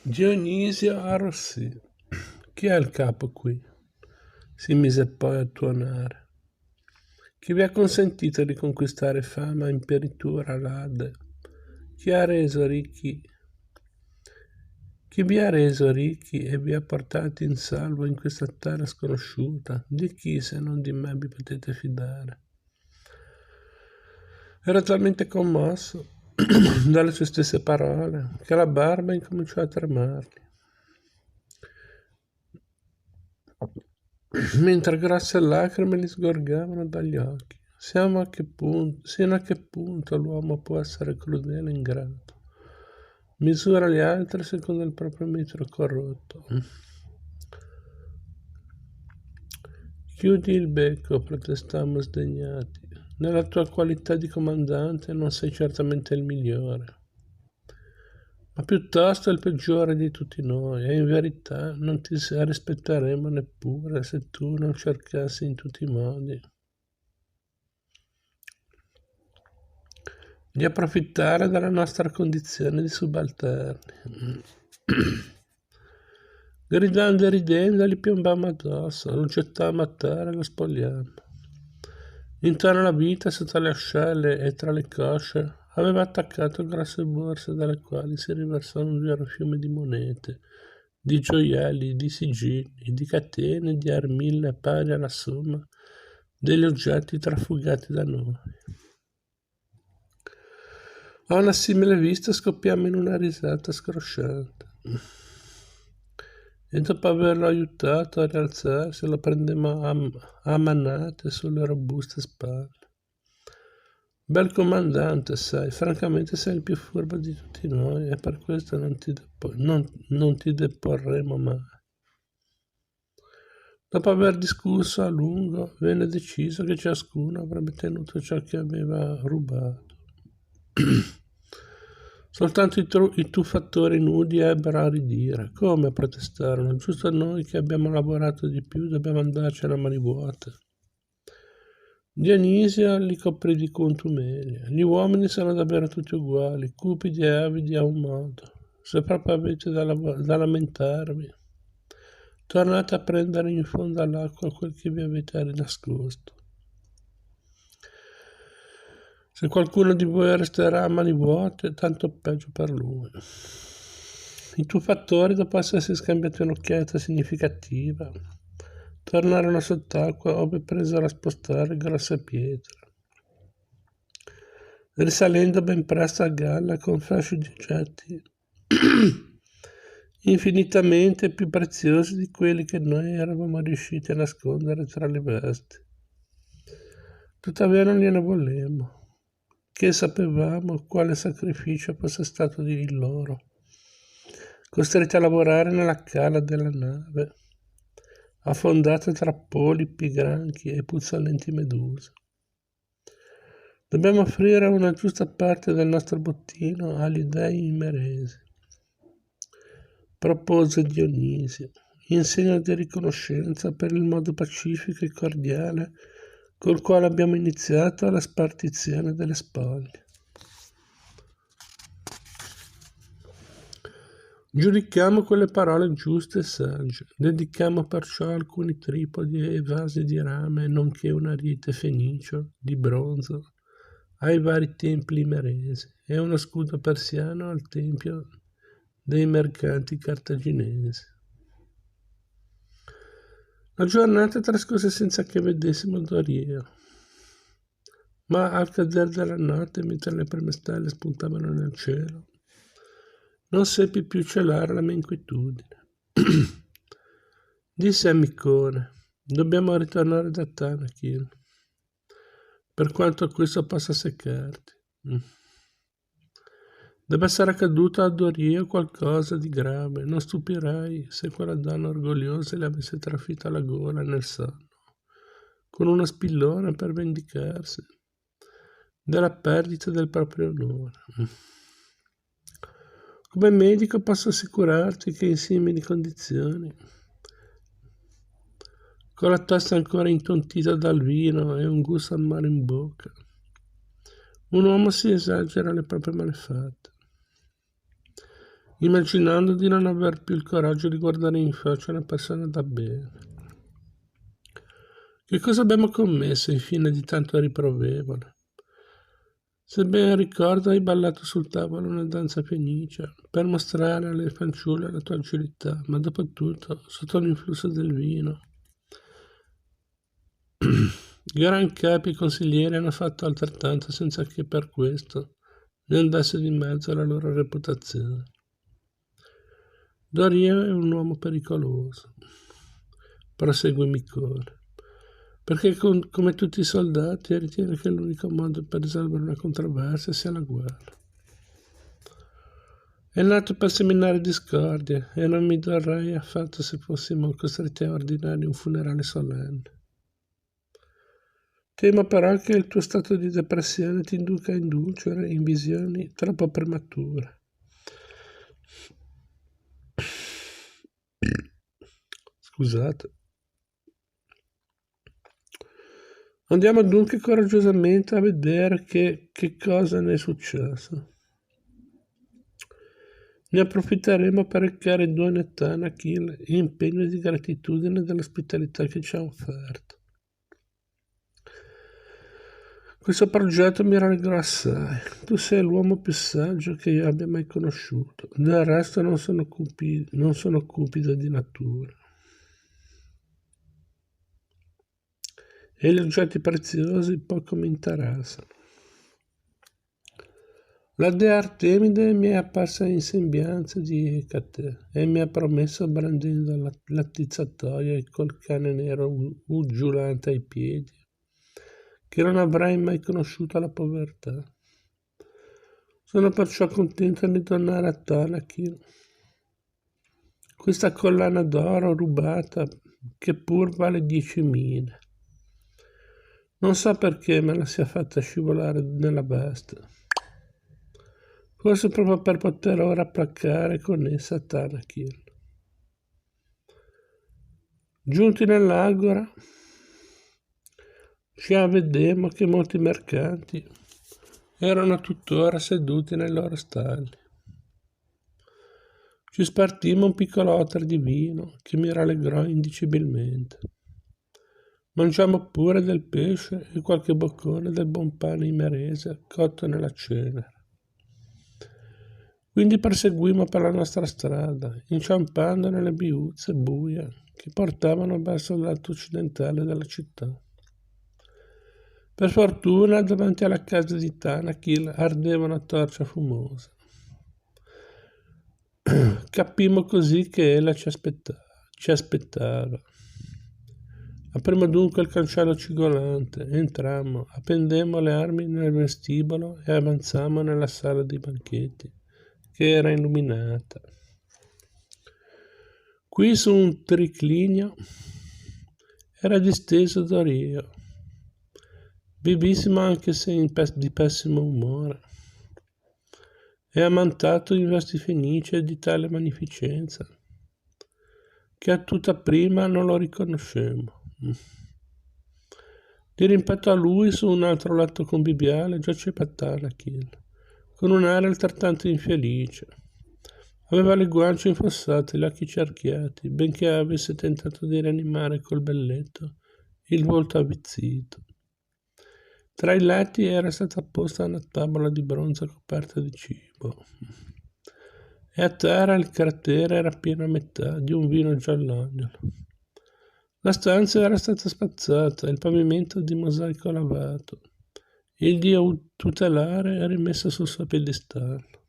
Dionisio arrossì. Chi è il capo qui? Si mise poi a tuonare. Chi vi ha consentito di conquistare fama, imperitura, lade? Chi ha reso ricchi? Chi vi ha reso ricchi e vi ha portati in salvo in questa terra sconosciuta? Di chi se non di me vi potete fidare? Era talmente commosso dalle sue stesse parole che la barba incominciò a tremargli, mentre grosse lacrime gli sgorgavano dagli occhi. Sino a che punto l'uomo può essere crudele e ingrato? Misura gli altri secondo il proprio metro corrotto. Chiudi il becco, protestammo sdegnati. Nella tua qualità di comandante non sei certamente il migliore, ma piuttosto il peggiore di tutti noi, e in verità non ti rispetteremo neppure se tu non cercassi in tutti i modi di approfittare della nostra condizione di subalterni. Gridando e ridendo gli piombammo addosso, lo gettammo a terra e lo spogliammo. Intorno alla vita, sotto le ascelle e tra le cosce, aveva attaccato grosse borse dalle quali si riversava un vero fiume di monete, di gioielli, di sigilli, di catene, di armille pari alla somma degli oggetti trafugati da noi. A una simile vista scoppiammo in una risata scrosciante e dopo averlo aiutato a rialzarsi lo prendemmo a manate sulle robuste spalle. Bel comandante, sai, francamente sei il più furbo di tutti noi e per questo non ti deporremo mai. Dopo aver discusso a lungo, venne deciso che ciascuno avrebbe tenuto ciò che aveva rubato. Soltanto i tuffatori nudi ebbero a ridire. Come protestarono? Giusto noi che abbiamo lavorato di più dobbiamo andarci a mani vuote. Dionisio li coprì di contumelia. Gli uomini sono davvero tutti uguali, cupidi e avidi a un modo. Se proprio avete da lamentarvi, tornate a prendere in fondo all'acqua quel che vi avete nascosto. Se qualcuno di voi resterà a mani vuote, tanto peggio per lui. I tuffatori, dopo essersi scambiati un'occhiata significativa, tornarono sott'acqua ove presero a spostare grosse pietre, risalendo ben presto a galla con fasci di oggetti infinitamente più preziosi di quelli che noi eravamo riusciti a nascondere tra le vesti. Tuttavia non gliene volemmo, che sapevamo quale sacrificio fosse stato di loro, costretti a lavorare nella cala della nave, affondata tra polipi, granchi e puzzolenti meduse. Dobbiamo offrire una giusta parte del nostro bottino agli dei imeresi, propose Dionisio, in segno di riconoscenza per il modo pacifico e cordiale col quale abbiamo iniziato la spartizione delle spoglie. Giudichiamo quelle parole giuste e sagge, dedichiamo perciò alcuni tripodi e vasi di rame, nonché un ariete fenicio di bronzo ai vari templi imeresi e uno scudo persiano al tempio dei mercanti cartaginesi. La giornata trascorse senza che vedessimo Dorio, ma al cadere della notte, mentre le prime stelle spuntavano nel cielo, non seppi più celare la mia inquietudine. Disse a Micone: dobbiamo ritornare da Tanakil, per quanto questo possa seccarti. Deve essere accaduto a Dorio qualcosa di grave. Non stupirai se quella donna orgogliosa le avesse trafitto la gola nel sonno, con una spillona per vendicarsi della perdita del proprio onore. Come medico posso assicurarti che in simili condizioni, con la testa ancora intontita dal vino e un gusto amaro in bocca, un uomo si esagera le proprie malefatte. immaginando di non aver più il coraggio di guardare in faccia una persona da bene. Che cosa abbiamo commesso infine di tanto riprovevole? Se ben ricordo hai ballato sul tavolo una danza fenicia per mostrare alle fanciulle la tua agilità, ma dopo tutto, sotto l'influsso del vino, gran capi e consiglieri hanno fatto altrettanto senza che per questo ne andasse di mezzo la loro reputazione. Doria è un uomo pericoloso, proseguì Micone, perché come tutti i soldati ritiene che l'unico modo per risolvere una controversia sia la guerra. È nato per seminare discordie e non mi dorrei affatto se fossimo costretti a ordinare un funerale solenne. Temo però che il tuo stato di depressione ti induca a indulgere in visioni troppo premature. Scusate. Andiamo dunque coraggiosamente a vedere che cosa ne è successo. Ne approfitteremo per recare Don e Tanakil in pegno di gratitudine dell'ospitalità che ci ha offerto. Questo progetto mi rallegrò assai. Tu sei l'uomo più saggio che io abbia mai conosciuto. Del resto non sono cupido di natura. E gli oggetti preziosi poco mi interessano. La dea Artemide mi è apparsa in sembianza di Ecate e mi ha promesso, brandendo l'attizzatoio e col cane nero uggiulante ai piedi, che non avrai mai conosciuto la povertà. Sono perciò contento di donare a Tanakil questa collana d'oro rubata che pur vale 10.000. Non so perché me la sia fatta scivolare nella veste. Forse proprio per poter ora placare con essa Tanakil. Giunti nell'agora, ci avvedemmo che molti mercanti erano tuttora seduti nei loro stalli. Ci spartimmo un piccolo otter di vino che mi rallegrò indicibilmente. Mangiammo pure del pesce e qualche boccone del buon pane imerese cotto nella cenere. Quindi proseguimmo per la nostra strada, inciampando nelle viuzze buie che portavano verso il lato occidentale della città. Per fortuna, davanti alla casa di Tanakil ardeva una torcia fumosa. Capimmo così che ella ci aspettava. Aprimmo dunque il cancello cigolante, entrammo, appendemmo le armi nel vestibolo e avanzammo nella sala dei banchetti, che era illuminata. Qui su un triclinio era disteso Dorio, vivissimo anche se di pessimo umore, e ammantato in vesti fenici e di tale magnificenza, che a tutta prima non lo riconoscemmo. Di rimpetto a lui, su un altro letto conviviale, giaceva Tanakil, con un'aria altrettanto infelice. Aveva le guance infossate, gli occhi cerchiati, benché avesse tentato di rianimare col belletto il volto avvizzito. Tra i letti era stata posta una tavola di bronzo coperta di cibo, e a terra il cratere era pieno a metà di un vino giallognolo. La stanza era stata spazzata, il pavimento di mosaico lavato, il dio tutelare rimesso sul suo piedistallo.